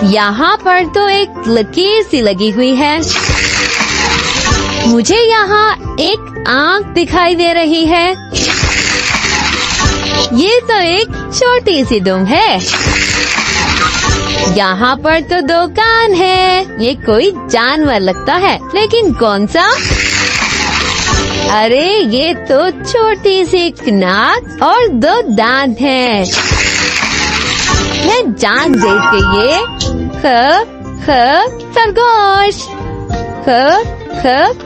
यहाँ पर तो एक लकीर सी लगी हुई है। मुझे यहाँ एक आँख दिखाई दे रही है। ये तो एक छोटी सी दुम है। यहाँ पर तो 2 कान है। ये कोई जानवर लगता है, लेकिन कौन सा? अरे ये तो छोटी सी नाक और 2 दांत हैं। मैं जान गई कि ये खरगोश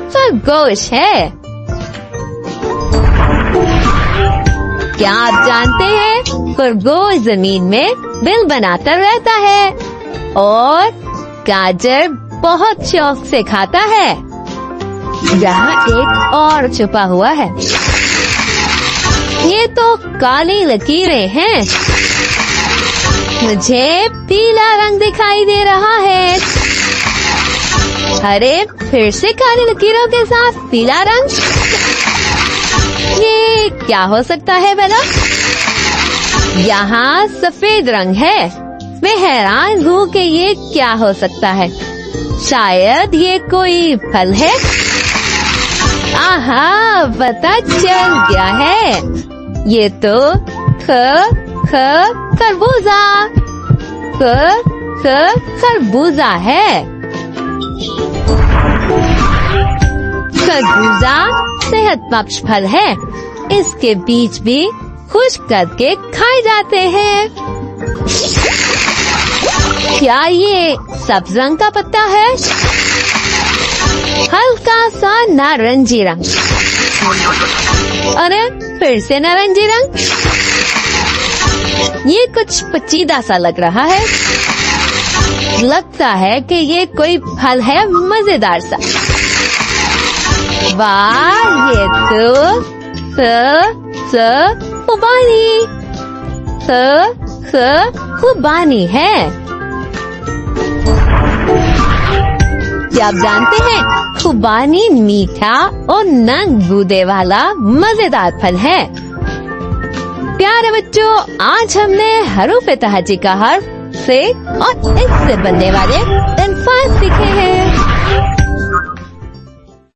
खरगोश है। क्या आप जानते हैं खरगोश जमीन में बिल बनाता रहता है और गाजर बहुत शौक से खाता है। यहाँ एक और छुपा हुआ है। ये तो काली लकीरें हैं। मुझे पीला रंग दिखाई दे रहा है। अरे फिर से काली लकीरों के साथ पीला रंग। ये क्या हो सकता है भला? यहाँ सफेद रंग है। मैं हैरान हूँ कि ये क्या हो सकता है। शायद ये कोई फल है। आहा, पता चल गया है। ये तो खरबूजा खरबूजा है। खरबूजा सेहत बख्श फल है। इसके बीज भी खुश्क करके खाए जाते हैं। क्या ये सब्ज रंग का पत्ता है? हल्का सा नारंगी रंग। अरे फिर से नारंगी रंग। ये कुछ पचीदा सा लग रहा है। लगता है कि ये कोई फल है मजेदार सा। वाह, ये तो खुबानी है। क्या आप जानते हैं खुबानी मीठा और नंग गूदे वाला मजेदार फल है। प्यारे बच्चों, आज हमने हरूफ तहजी का हर्फ से और इससे बनने वाले अल्फाज सीखे हैं।